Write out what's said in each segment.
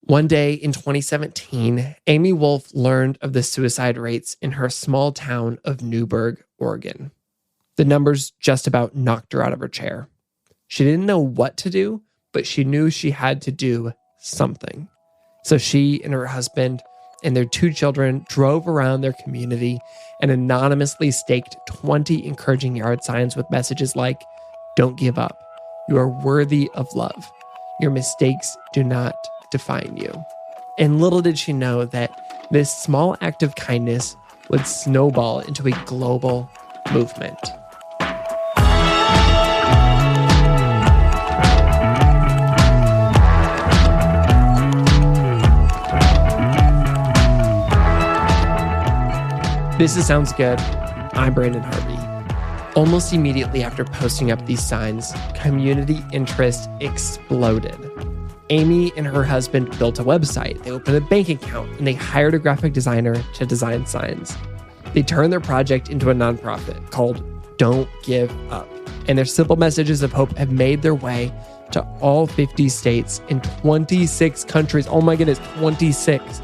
One day in 2017, Amy Wolff learned of the suicide rates in her small town of Newberg, Oregon. The numbers just about knocked her out of her chair. She didn't know what to do, but she knew she had to do something. So she and her husband and their 2 children drove around their community and anonymously staked 20 encouraging yard signs with messages like, "Don't give up. You are worthy of love. Your mistakes do not define you." And little did she know that this small act of kindness would snowball into a global movement. This is Sounds Good. I'm Brandon Harvey. Almost immediately after posting up these signs, community interest exploded. Amy and her husband built a website, they opened a bank account, and they hired a graphic designer to design signs. They turned their project into a nonprofit called Don't Give Up. And their simple messages of hope have made their way to all 50 states and 26 countries. Oh my goodness, 26.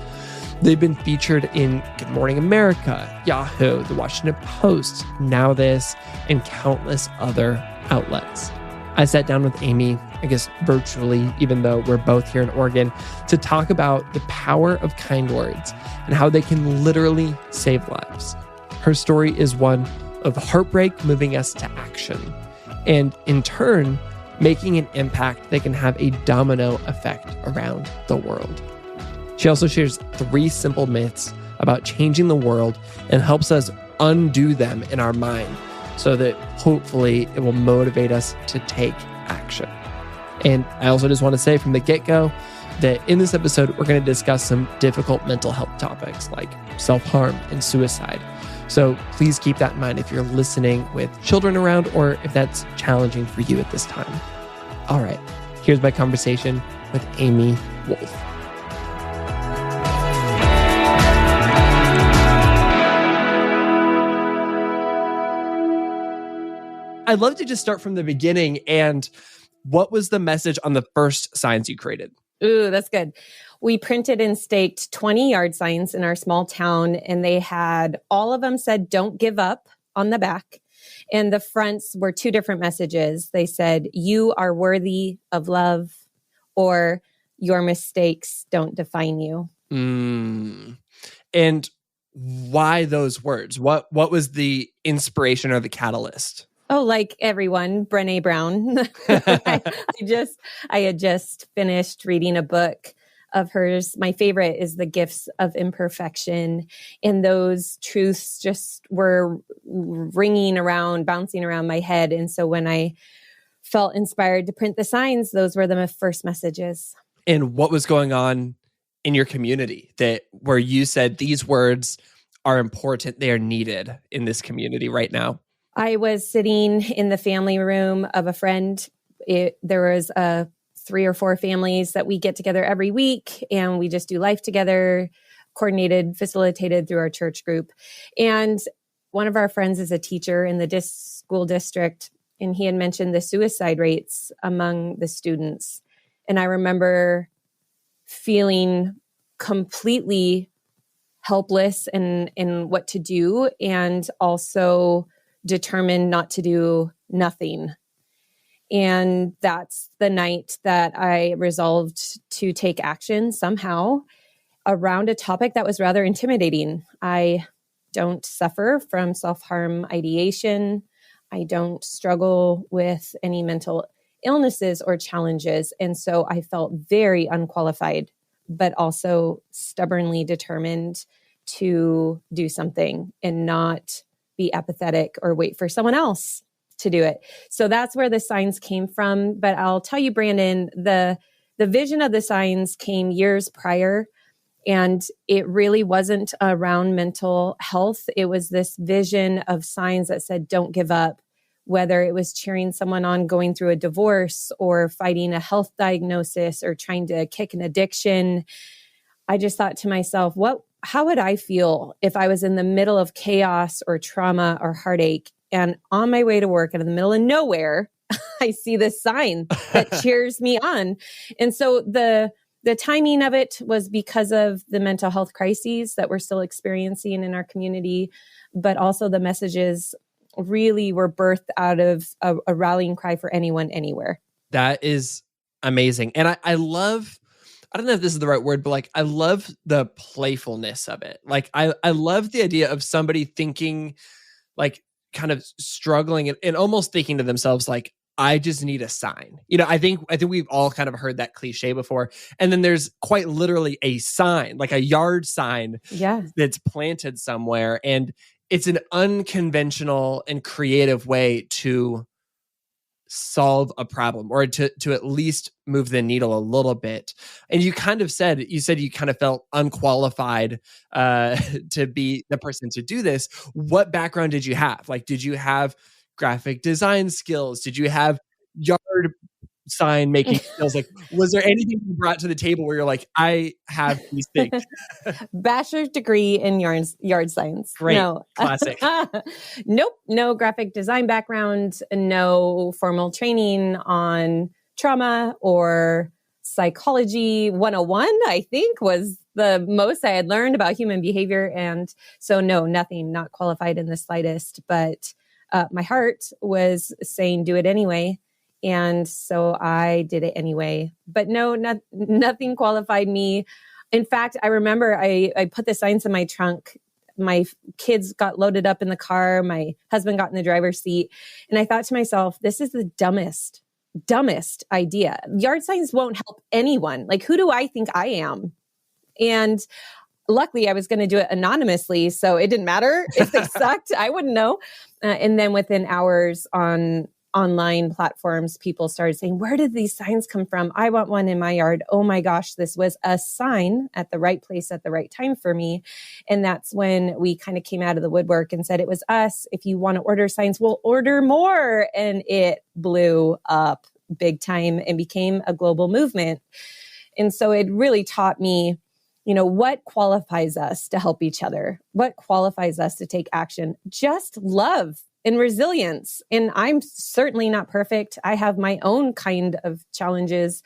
They've been featured in Good Morning America, Yahoo, The Washington Post, NowThis, and countless other outlets. I sat down with Amy, I guess virtually, even though we're both here in Oregon, to talk about the power of kind words and how they can literally save lives. Her story is one of heartbreak moving us to action, and in turn, making an impact that can have a domino effect around the world. She also shares 3 simple myths about changing the world and helps us undo them in our mind so that hopefully it will motivate us to take action. And I also just want to say from the get-go that in this episode, we're going to discuss some difficult mental health topics like self-harm and suicide. So please keep that in mind if you're listening with children around or if that's challenging for you at this time. All right, here's my conversation with Amy Wolff. I'd love to just start from the beginning. And what was the message on the first signs you created? Ooh, that's good. We printed and staked 20 yard signs in our small town, and they had, all of them said, "Don't give up" on the back. And the fronts were 2 different messages. They said, "You are worthy of love," or "Your mistakes don't define you." And why those words? What was the inspiration or the catalyst? Oh, like everyone, Brené Brown. I had just finished reading a book of hers. My favorite is The Gifts of Imperfection. And those truths just were ringing around, bouncing around my head. And so when I felt inspired to print the signs, those were the first messages. And what was going on in your community where you said these words are important, they are needed in this community right now? I was sitting in the family room of a friend. There was 3 or 4 families that we get together every week, and we just do life together, coordinated, facilitated through our church group. And one of our friends is a teacher in the school district, and he had mentioned the suicide rates among the students. And I remember feeling completely helpless in what to do, and also determined not to do nothing. And that's the night that I resolved to take action somehow around a topic that was rather intimidating. I don't suffer from self-harm ideation. I don't struggle with any mental illnesses or challenges. And so I felt very unqualified, but also stubbornly determined to do something and not be apathetic or wait for someone else to do it. So that's where the signs came from. But I'll tell you, Brandon, the vision of the signs came years prior, and it really wasn't around mental health. It was this vision of signs that said, "Don't give up," whether it was cheering someone on going through a divorce or fighting a health diagnosis or trying to kick an addiction. I just thought to myself, how would I feel if I was in the middle of chaos or trauma or heartache and on my way to work and in the middle of nowhere, I see this sign that cheers me on. And so the the timing of it was because of the mental health crises that we're still experiencing in our community, but also the messages really were birthed out of a rallying cry for anyone, anywhere. That is amazing. And I love, I don't know if this is the right word, but like, I love the playfulness of it. Like, I love the idea of somebody thinking, like, kind of struggling and almost thinking to themselves, like, I just need a sign. I think we've all kind of heard that cliche before. And then there's quite literally a sign, like a yard sign that's planted somewhere. And it's an unconventional and creative way to solve a problem, or to at least move the needle a little bit. And you said you kind of felt unqualified to be the person to do this. What background did you have? Like, did you have graphic design skills? Did you have yard sign making skills? Like, was there anything you brought to the table where you're like, I have these things? Bachelor's degree in yard signs. Great. No. Classic. Nope. No graphic design background, no formal training on trauma or psychology 101, I think was the most I had learned about human behavior. And so no, nothing, not qualified in the slightest, but my heart was saying, do it anyway. And so I did it anyway, but no, nothing qualified me. In fact, I remember I put the signs in my trunk. My kids got loaded up in the car. My husband got in the driver's seat. And I thought to myself, this is the dumbest idea. Yard signs won't help anyone. Like, who do I think I am? And luckily I was going to do it anonymously. So it didn't matter if they sucked. I wouldn't know. And then within hours on online platforms, people started saying, where did these signs come from? I want one in my yard. Oh my gosh, this was a sign at the right place at the right time for me. And that's when we kind of came out of the woodwork and said, it was us. If you want to order signs, we'll order more. And it blew up big time and became a global movement. And so it really taught me, what qualifies us to help each other? What qualifies us to take action? Just love and resilience. And I'm certainly not perfect. I have my own kind of challenges.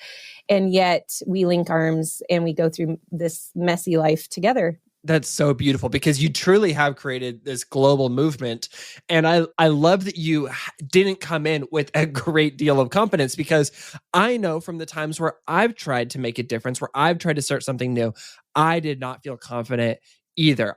And yet we link arms and we go through this messy life together. That's so beautiful, because you truly have created this global movement. And I love that you didn't come in with a great deal of confidence, because I know from the times where I've tried to make a difference, where I've tried to start something new, I did not feel confident either.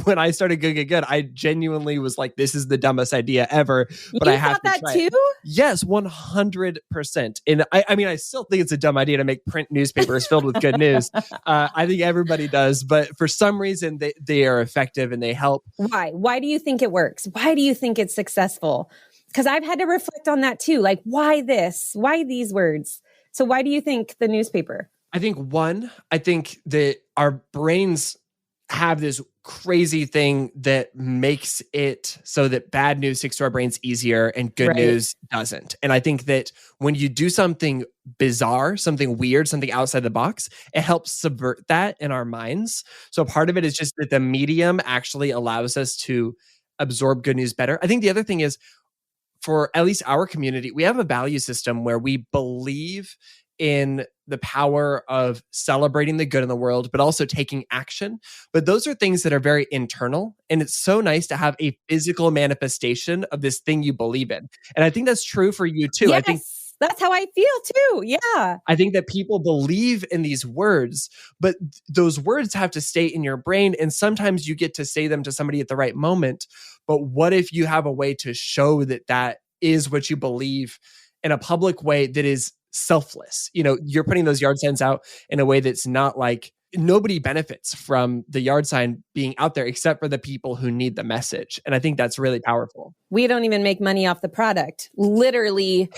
When I started Good, I genuinely was like, this is the dumbest idea ever. But you I have thought to that try too? It. Yes, 100%. And I mean, I still think it's a dumb idea to make print newspapers filled with good news. I think everybody does, but for some reason they are effective and they help. Why? Why do you think it works? Why do you think it's successful? Because I've had to reflect on that too. Like, why this? Why these words? So why do you think the newspaper? I think that our brains have this crazy thing that makes it so that bad news sticks to our brains easier and good news doesn't. And I think that when you do something bizarre, something weird, something outside the box, it helps subvert that in our minds. So part of it is just that the medium actually allows us to absorb good news better. I think the other thing is, for at least our community, we have a value system where we believe in the power of celebrating the good in the world, but also taking action. But those are things that are very internal. And it's so nice to have a physical manifestation of this thing you believe in. And I think that's true for you too. Yes, I think that's how I feel too. Yeah. I think that people believe in these words, but those words have to stay in your brain. And sometimes you get to say them to somebody at the right moment. But what if you have a way to show that that is what you believe in a public way that is selfless? You're putting those yard signs out in a way that's not like, nobody benefits from the yard sign being out there except for the people who need the message. And I think that's really powerful. We don't even make money off the product. Literally,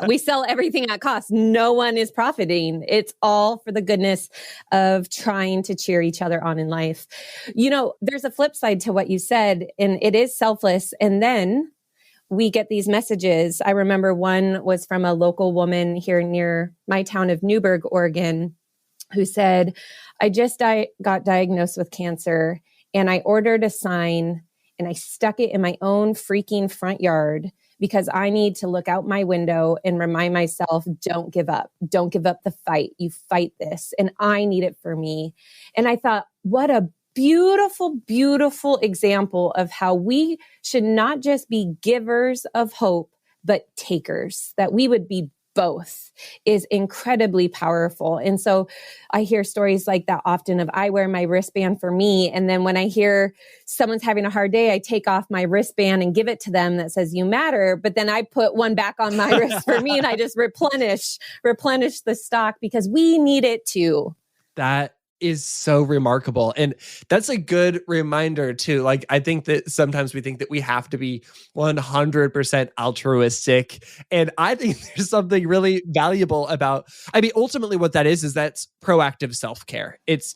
we sell everything at cost. No one is profiting. It's all for the goodness of trying to cheer each other on in life. There's a flip side to what you said, and it is selfless. And then we get these messages. I remember one was from a local woman here near my town of Newberg, Oregon, who said, I just got diagnosed with cancer, and I ordered a sign and I stuck it in my own freaking front yard because I need to look out my window and remind myself, don't give up. Don't give up the fight. You fight this, and I need it for me. And I thought, what a beautiful, beautiful example of how we should not just be givers of hope, but takers, that we would be both is incredibly powerful. And so I hear stories like that often of I wear my wristband for me. And then when I hear someone's having a hard day, I take off my wristband and give it to them that says, you matter. But then I put one back on my wrist for me and I just replenish the stock because we need it too. That is so remarkable. And that's a good reminder too. Like, I think that sometimes we think that we have to be 100% altruistic. And I think there's something really valuable about, ultimately what that is that's proactive self-care. It's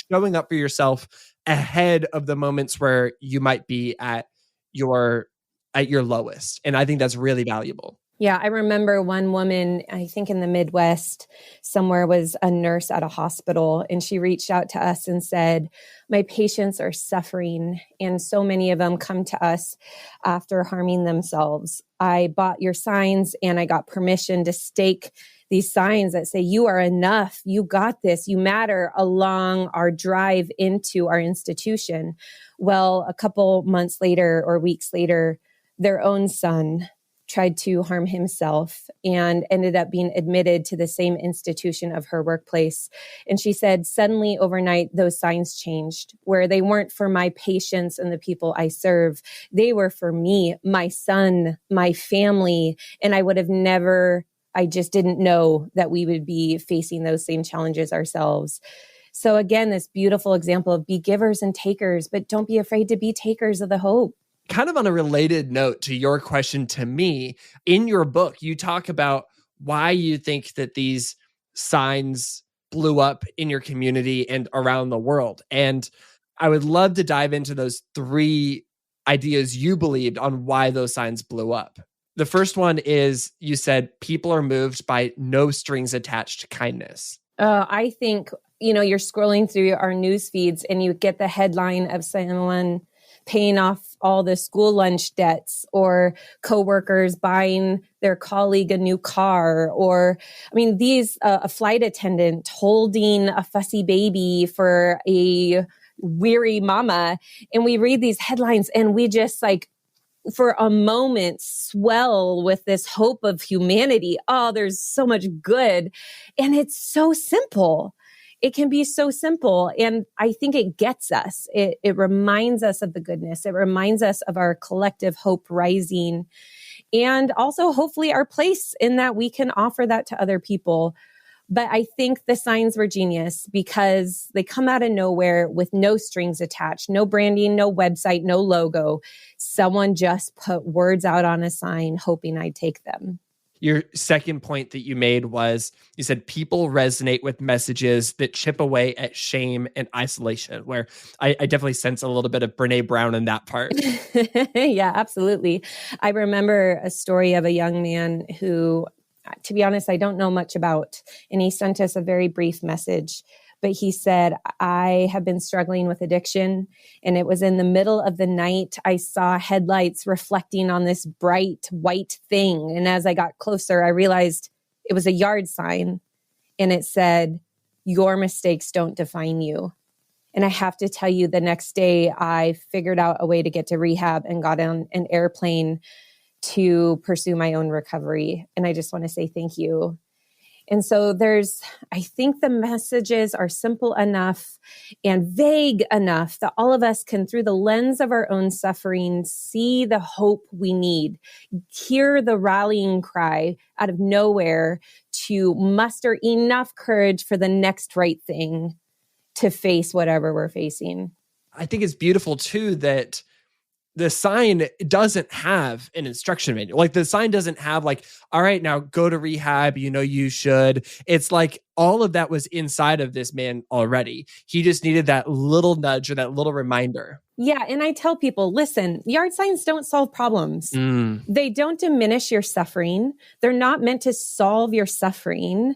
showing up for yourself ahead of the moments where you might be at your lowest. And I think that's really valuable. Yeah, I remember one woman, I think in the Midwest somewhere, was a nurse at a hospital, and she reached out to us and said, my patients are suffering, and so many of them come to us after harming themselves. I bought your signs and I got permission to stake these signs that say, you are enough, you got this, you matter, along our drive into our institution. Well, a couple months later or weeks later, their own son tried to harm himself and ended up being admitted to the same institution of her workplace. And she said, suddenly overnight, those signs changed, where they weren't for my patients and the people I serve. They were for me, my son, my family. And I just didn't know that we would be facing those same challenges ourselves. So again, this beautiful example of be givers and takers, but don't be afraid to be takers of the hope. Kind of on a related note to your question to me, in your book, you talk about why you think that these signs blew up in your community and around the world. And I would love to dive into those 3 ideas you believed on why those signs blew up. The first one is, you said people are moved by no strings attached kindness. I think, you're scrolling through our news feeds and you get the headline of someone paying off all the school lunch debts, or coworkers buying their colleague a new car, or, a flight attendant holding a fussy baby for a weary mama. And we read these headlines and we just for a moment swell with this hope of humanity. Oh, there's so much good. And it's so simple. It can be so simple. And I think it gets us. It reminds us of the goodness. It reminds us of our collective hope rising. And also, hopefully, our place in that we can offer that to other people. But I think the signs were genius because they come out of nowhere with no strings attached, no branding, no website, no logo. Someone just put words out on a sign, hoping I'd take them. Your second point that you made was, you said people resonate with messages that chip away at shame and isolation, where I definitely sense a little bit of Brene Brown in that part. Yeah, absolutely. I remember a story of a young man who, to be honest, I don't know much about, and he sent us a very brief message. But he said, I have been struggling with addiction, and it was in the middle of the night. I saw headlights reflecting on this bright white thing. And as I got closer, I realized it was a yard sign, and it said, your mistakes don't define you. And I have to tell you, the next day, I figured out a way to get to rehab and got on an airplane to pursue my own recovery. And I just want to say thank you. And so I think the messages are simple enough and vague enough that all of us can, through the lens of our own suffering, see the hope we need, hear the rallying cry out of nowhere to muster enough courage for the next right thing to face whatever we're facing. I think it's beautiful too that the sign doesn't have an instruction manual. Like, the sign doesn't have all right, now go to rehab, you should. It's like all of that was inside of this man already. He just needed that little nudge or that little reminder. Yeah. And I tell people, listen, yard signs don't solve problems. They don't diminish your suffering. They're not meant to solve your suffering.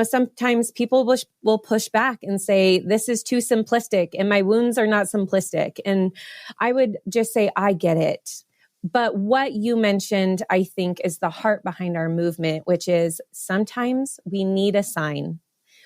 Sometimes people will push back and say, this is too simplistic and my wounds are not simplistic. And I would just say, I get it. But what you mentioned, I think, is the heart behind our movement, which is sometimes we need a sign.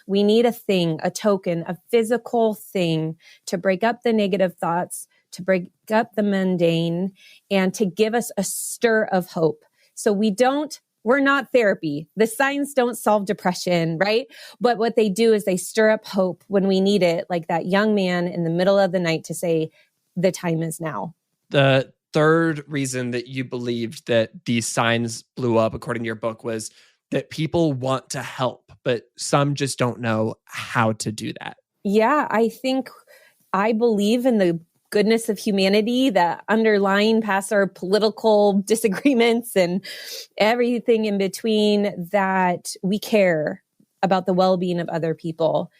We need a thing, a token, a physical thing to break up the negative thoughts, to break up the mundane, and to give us a stir of hope. So we're not therapy. The signs don't solve depression, right? But what they do is they stir up hope when we need it, like that young man in the middle of the night to say, the time is now. The third reason that you believed that these signs blew up, according to your book, was that people want to help, but some just don't know how to do that. Yeah, I believe in the goodness of humanity that underlying past our political disagreements and everything in between, that we care about the well-being of other people.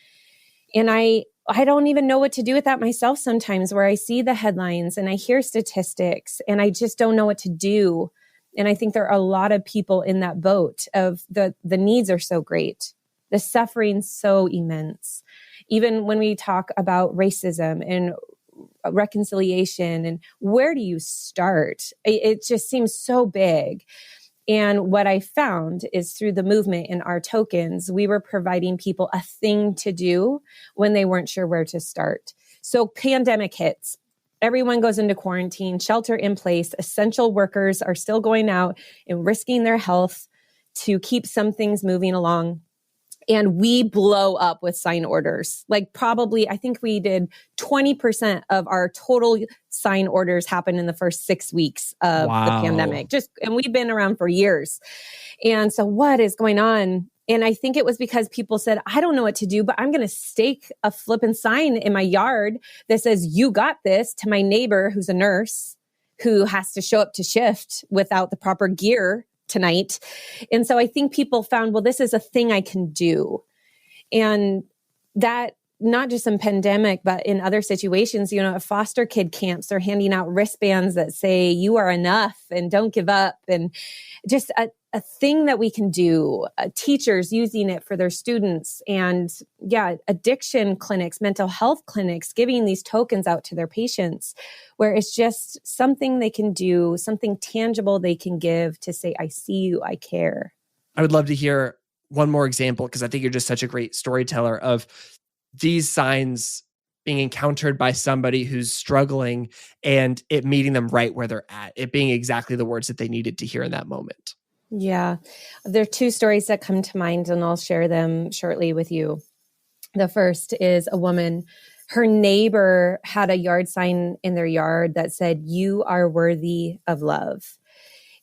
And I don't even know what to do with that myself sometimes, where I see the headlines and I hear statistics and I just don't know what to do. And I think there are a lot of people in that boat of the needs are so great. The suffering so immense. Even when we talk about racism and reconciliation and where do you start? It just seems so big. And what I found is through the movement and our tokens, we were providing people a thing to do when they weren't sure where to start. So pandemic hits. Everyone goes into quarantine, shelter in place. Essential workers are still going out and risking their health to keep some things moving along. And we blow up with sign orders. Like probably, I think we did 20% of our total sign orders happen in the first 6 weeks of the pandemic. And we've been around for years. And so what is going on? And I think it was because people said, I don't know what to do, but I'm going to stake a flippin' sign in my yard that says, you got this, to my neighbor who's a nurse who has to show up to shift without the proper gear tonight. And so I think people found, well, this is a thing I can do. And that not just in pandemic, but in other situations, at foster kid camps, they're handing out wristbands that say, you are enough and don't give up. And just a thing that we can do, teachers using it for their students, and addiction clinics, mental health clinics, giving these tokens out to their patients, where it's just something they can do, something tangible they can give to say, I see you, I care. I would love to hear one more example, because I think you're just such a great storyteller of these signs being encountered by somebody who's struggling and it meeting them right where they're at, it being exactly the words that they needed to hear in that moment. Yeah. There are two stories that come to mind, and I'll share them shortly with you. The first is a woman, her neighbor had a yard sign in their yard that said, you are worthy of love.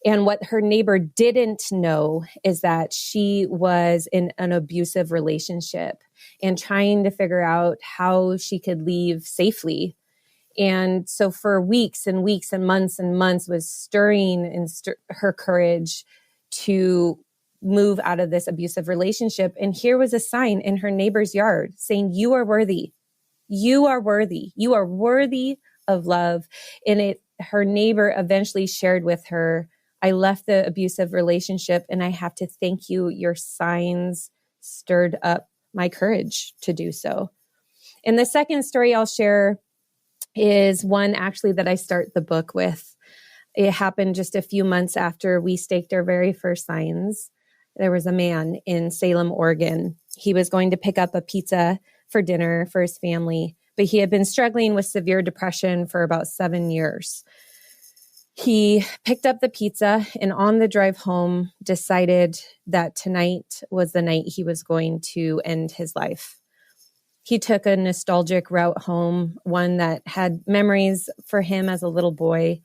And what her neighbor didn't know is that she was in an abusive relationship and trying to figure out how she could leave safely. And so for weeks and weeks and months was stirring in her courage to move out of this abusive relationship. And here was a sign in her neighbor's yard saying, you are worthy. You are worthy. You are worthy of love. And her neighbor eventually shared with her, I left the abusive relationship and I have to thank you. Your signs stirred up my courage to do so. And the second story I'll share is one actually that I start the book with. It happened just a few months after we staked our very first signs. There was a man in Salem, Oregon. He was going to pick up a pizza for dinner for his family, but he had been struggling with severe depression for about 7 years. He picked up the pizza and on the drive home decided that tonight was the night he was going to end his life. He took a nostalgic route home, one that had memories for him as a little boy.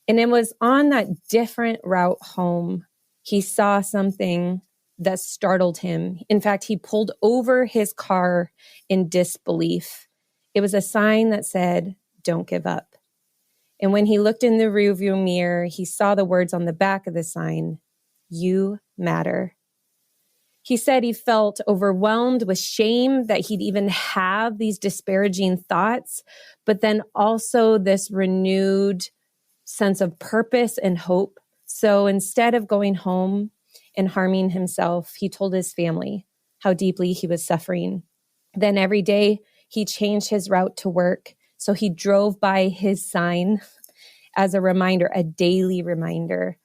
And it was on that different route home, he saw something that startled him. In fact, he pulled over his car in disbelief. It was a sign that said, don't give up. And when he looked in the rearview mirror, he saw the words on the back of the sign, you matter. He said he felt overwhelmed with shame that he'd even have these disparaging thoughts, but then also this renewed sense of purpose and hope. So instead of going home and harming himself, he told his family how deeply he was suffering. Then every day he changed his route to work. So he drove by his sign as a reminder, a daily reminder.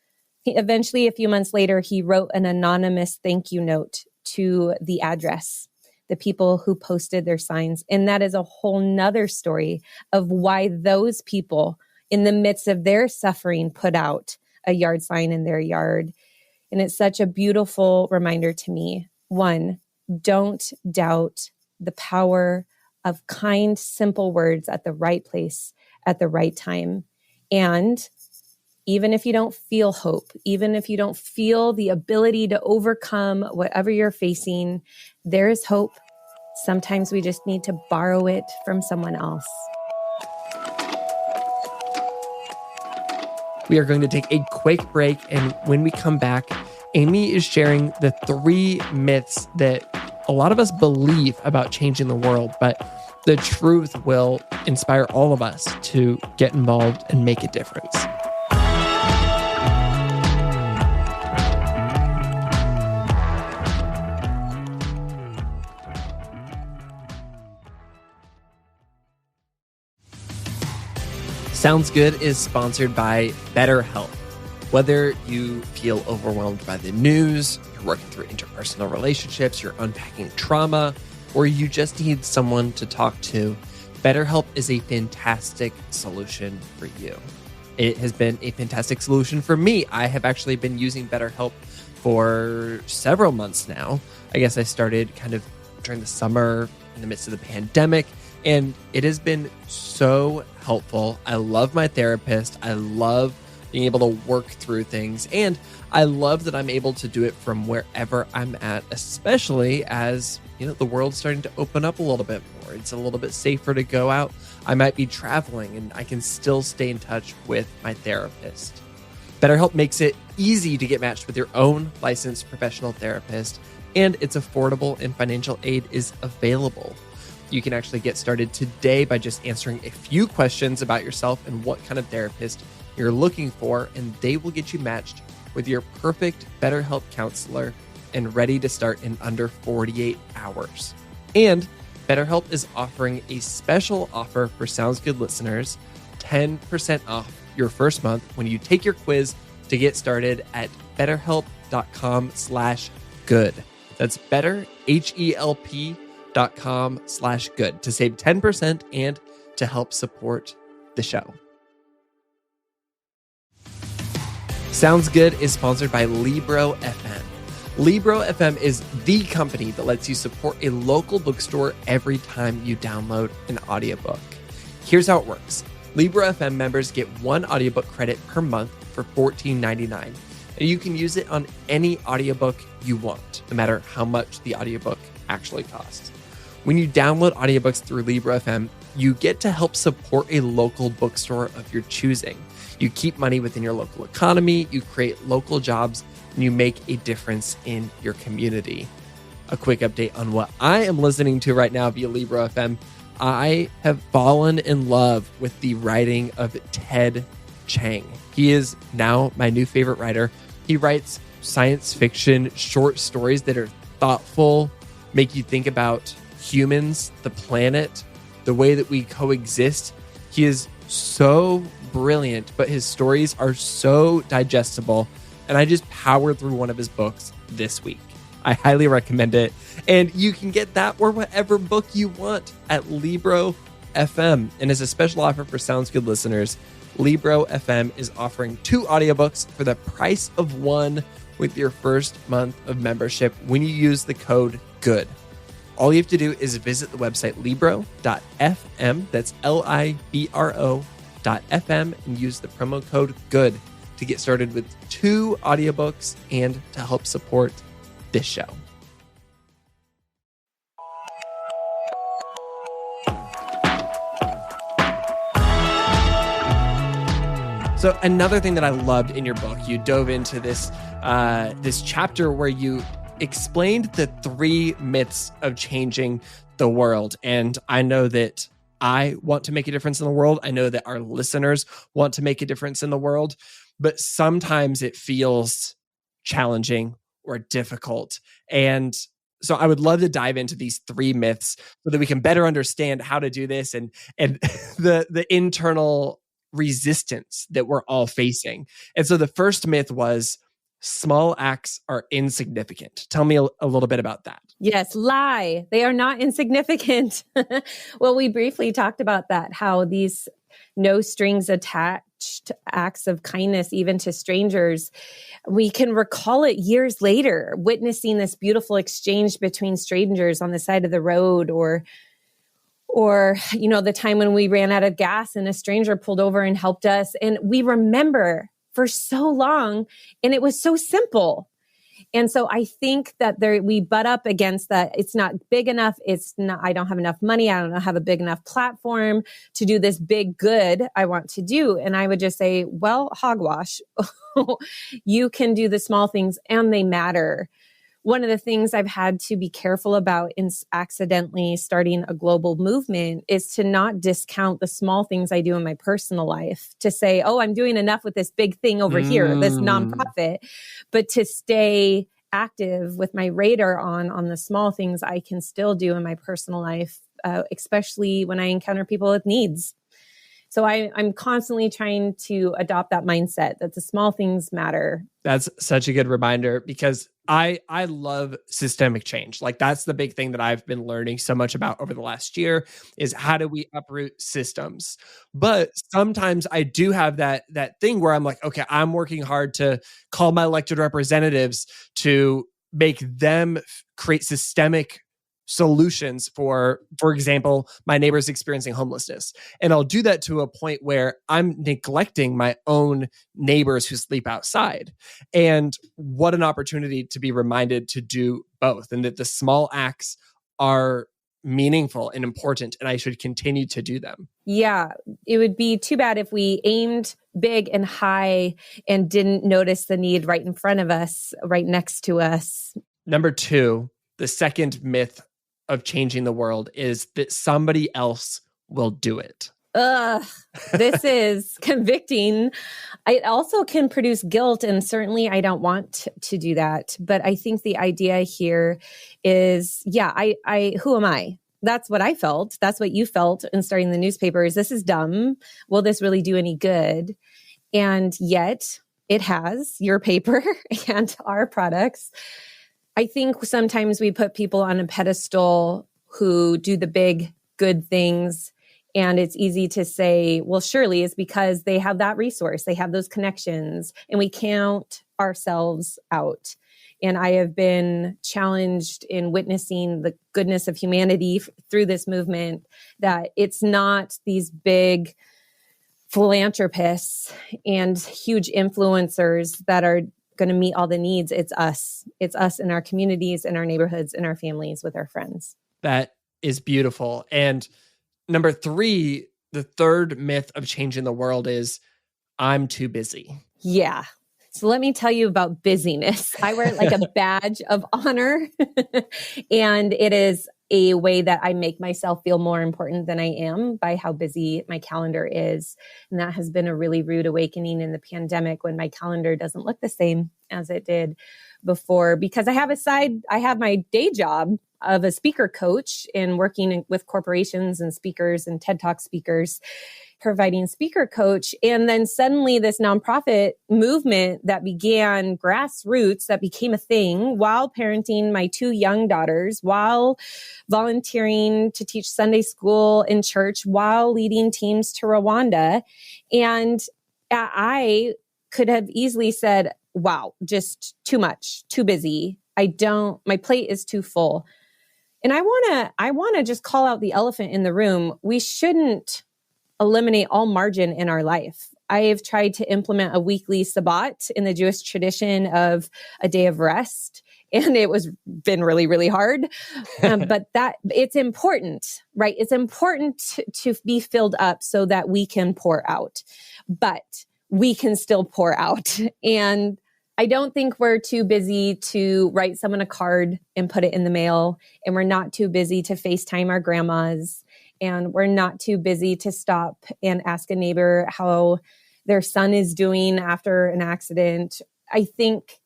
Eventually, a few months later, he wrote an anonymous thank you note to the address, the people who posted their signs. And that is a whole nother story of why those people in the midst of their suffering put out a yard sign in their yard. And it's such a beautiful reminder to me. One, don't doubt the power of kind, simple words at the right place at the right time. And even if you don't feel hope, even if you don't feel the ability to overcome whatever you're facing, there is hope. Sometimes we just need to borrow it from someone else. We are going to take a quick break, and when we come back, Amy is sharing the 3 myths that a lot of us believe about changing the world, but the truth will inspire all of us to get involved and make a difference. Sounds Good is sponsored by BetterHelp. Whether you feel overwhelmed by the news, you're working through interpersonal relationships, you're unpacking trauma, or you just need someone to talk to, BetterHelp is a fantastic solution for you. It has been a fantastic solution for me. I have actually been using BetterHelp for several months now. I guess I started kind of during the summer in the midst of the pandemic, and it has been so helpful. I love my therapist. I love being able to work through things. And I love that I'm able to do it from wherever I'm at, especially as, the world's starting to open up a little bit more. It's a little bit safer to go out. I might be traveling and I can still stay in touch with my therapist. BetterHelp makes it easy to get matched with your own licensed professional therapist, and it's affordable and financial aid is available. You can actually get started today by just answering a few questions about yourself and what kind of therapist you're looking for, and they will get you matched with your perfect BetterHelp counselor and ready to start in under 48 hours. And BetterHelp is offering a special offer for Sounds Good listeners, 10% off your first month when you take your quiz to get started at betterhelp.com/good. That's better, HELP.com/good to save 10% and to help support the show. Sounds Good is sponsored by Libro FM. Libro FM is the company that lets you support a local bookstore every time you download an audiobook. Here's how it works. Libro FM members get 1 audiobook credit per month for $14.99, and you can use it on any audiobook you want, no matter how much the audiobook actually costs. When you download audiobooks through Libro FM, you get to help support a local bookstore of your choosing. You keep money within your local economy, you create local jobs, and you make a difference in your community. A quick update on what I am listening to right now via Libro FM. I have fallen in love with the writing of Ted Chiang. He is now my new favorite writer. He writes science fiction short stories that are thoughtful, make you think about humans, the planet, the way that we coexist. He is so brilliant, but his stories are so digestible. And I just powered through one of his books this week. I highly recommend it. And you can get that or whatever book you want at Libro FM. And as a special offer for Sounds Good listeners, Libro FM is offering 2 audiobooks for the price of 1 with your first month of membership when you use the code GOOD. All you have to do is visit the website libro.fm, that's libro.fm, and use the promo code GOOD to get started with 2 audiobooks and to help support this show. So another thing that I loved in your book, you dove into this chapter where you explained the 3 myths of changing the world. And I know that I want to make a difference in the world. I know that our listeners want to make a difference in the world, but sometimes it feels challenging or difficult. And so I would love to dive into these 3 myths so that we can better understand how to do this and the internal resistance that we're all facing. And so the first myth was small acts are insignificant. Tell me a little bit about that. Yes, lie. They are not insignificant. Well, we briefly talked about that, how these no strings attached acts of kindness, even to strangers, we can recall it years later, witnessing this beautiful exchange between strangers on the side of the road, or the time when we ran out of gas and a stranger pulled over and helped us. And we remember for so long, and it was so simple. And so I think that we butt up against that. It's not big enough. I don't have enough money. I don't have a big enough platform to do this big good I want to do. And I would just say, well, hogwash. You can do the small things and they matter. One of the things I've had to be careful about in accidentally starting a global movement is to not discount the small things I do in my personal life, to say, oh, I'm doing enough with this big thing over here, this nonprofit, but to stay active with my radar on the small things I can still do in my personal life, especially when I encounter people with needs. So I'm constantly trying to adopt that mindset that the small things matter. That's such a good reminder, because I love systemic change. Like, that's the big thing that I've been learning so much about over the last year, is how do we uproot systems? But sometimes I do have that thing where I'm like, okay, I'm working hard to call my elected representatives to make them create systemic solutions for example, my neighbors experiencing homelessness. And I'll do that to a point where I'm neglecting my own neighbors who sleep outside. And what an opportunity to be reminded to do both, and that the small acts are meaningful and important, and I should continue to do them. Yeah, it would be too bad if we aimed big and high and didn't notice the need right in front of us, right next to us. Number 2, the second myth of changing the world is that somebody else will do it. Ugh, this is convicting. It also can produce guilt, and certainly I don't want to do that. But I think the idea here is, who am I? That's what I felt. That's what you felt in starting the newspapers. This is dumb. Will this really do any good? And yet it has, your paper and our products. I think sometimes we put people on a pedestal who do the big, good things. And it's easy to say, well, surely it's because they have that resource. They have those connections, and we count ourselves out. And I have been challenged in witnessing the goodness of humanity through this movement, that it's not these big philanthropists and huge influencers that are going to meet all the needs. It's us. It's us in our communities, in our neighborhoods, in our families, with our friends. That is beautiful. And number 3, the third myth of changing the world is, I'm too busy. Yeah. So let me tell you about busyness. I wear it like a badge of honor. And it is a way that I make myself feel more important than I am by how busy my calendar is. And that has been a really rude awakening in the pandemic, when my calendar doesn't look the same as it did before, because I have my day job of a speaker coach and working with corporations and speakers and TED Talk speakers, providing speaker coach. And then suddenly this nonprofit movement that began grassroots, that became a thing while parenting my 2 young daughters, while volunteering to teach Sunday school in church, while leading teams to Rwanda. And I could have easily said, wow, just too much, too busy. My plate is too full. And I want to just call out the elephant in the room. We shouldn't eliminate all margin in our life. I have tried to implement a weekly Sabbat in the Jewish tradition of a day of rest, and it was been really, really hard. But that it's important, right? It's important to be filled up so that we can pour out, but we can still pour out. And I don't think we're too busy to write someone a card and put it in the mail. And we're not too busy to FaceTime our grandmas. And we're not too busy to stop and ask a neighbor how their son is doing after an accident. I think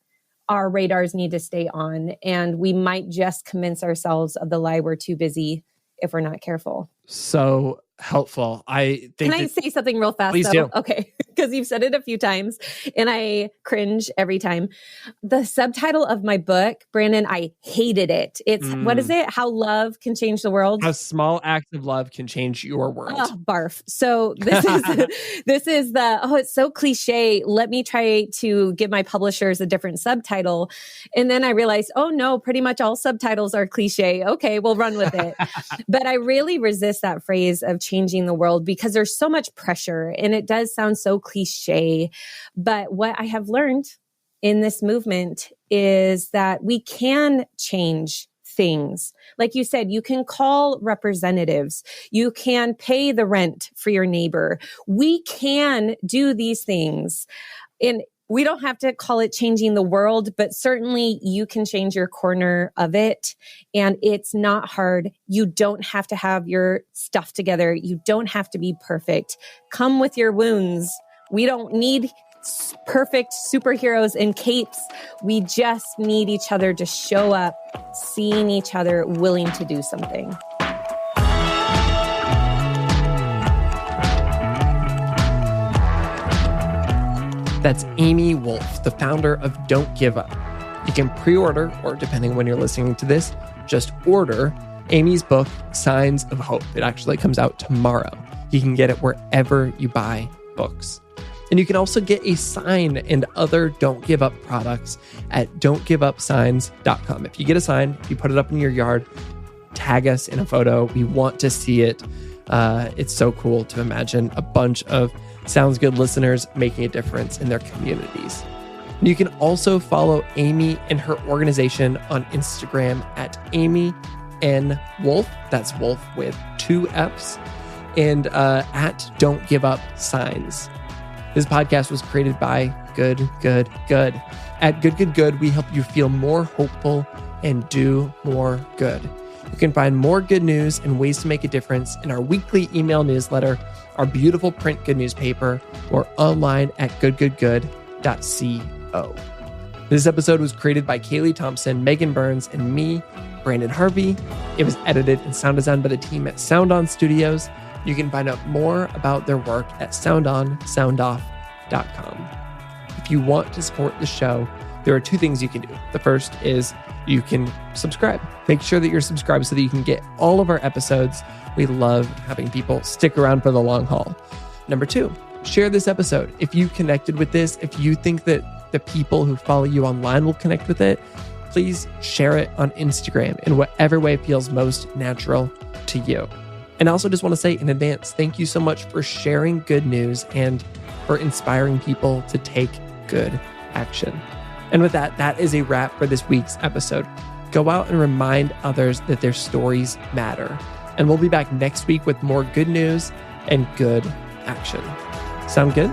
our radars need to stay on, and we might just convince ourselves of the lie we're too busy if we're not careful. So helpful. I think. Can I say something real fast? Please do. Okay. Because you've said it a few times and I cringe every time. The subtitle of my book, Brandon, I hated it. It's, what is it? How love can change the world. How small acts of love can change your world. Oh, barf. So this is it's so cliche. Let me try to give my publishers a different subtitle. And then I realized, oh no, pretty much all subtitles are cliche. Okay, we'll run with it. But I really resist that phrase of changing the world because there's so much pressure and it does sound so cliche. But what I have learned in this movement is that we can change things. Like you said, you can call representatives. You can pay the rent for your neighbor. We can do these things. And we don't have to call it changing the world, but certainly you can change your corner of it. And it's not hard. You don't have to have your stuff together. You don't have to be perfect. Come with your wounds. We don't need perfect superheroes in capes. We just need each other to show up, seeing each other, willing to do something. That's Amy Wolff, the founder of Don't Give Up. You can pre-order, or depending when you're listening to this, just order Amy's book, Signs of Hope. It actually comes out tomorrow. You can get it wherever you buy books. And you can also get a sign and other Don't Give Up products at don'tgiveupsigns.com. If you get a sign, if you put it up in your yard, tag us in a photo. We want to see it. It's so cool to imagine a bunch of Sounds Good listeners making a difference in their communities. And you can also follow Amy and her organization on Instagram at Amy N. Wolff. That's Wolff with 2 F's. And at Don't Give Up Signs. This podcast was created by Good. At Good, we help you feel more hopeful and do more good. You can find more good news and ways to make a difference in our weekly email newsletter, our beautiful print good newspaper, or online at goodgoodgood.co. This episode was created by Kaylee Thompson, Megan Burns, and me, Brandon Harvey. It was edited and sound designed by the team at Sound On Studios. You can find out more about their work at soundonsoundoff.com. If you want to support the show, there are 2 things you can do. The first is you can subscribe. Make sure that you're subscribed so that you can get all of our episodes. We love having people stick around for the long haul. Number 2, share this episode. If you connected with this, if you think that the people who follow you online will connect with it, please share it on Instagram in whatever way feels most natural to you. And I also just want to say in advance, thank you so much for sharing good news and for inspiring people to take good action. And with that, that is a wrap for this week's episode. Go out and remind others that their stories matter. And we'll be back next week with more good news and good action. Sound good?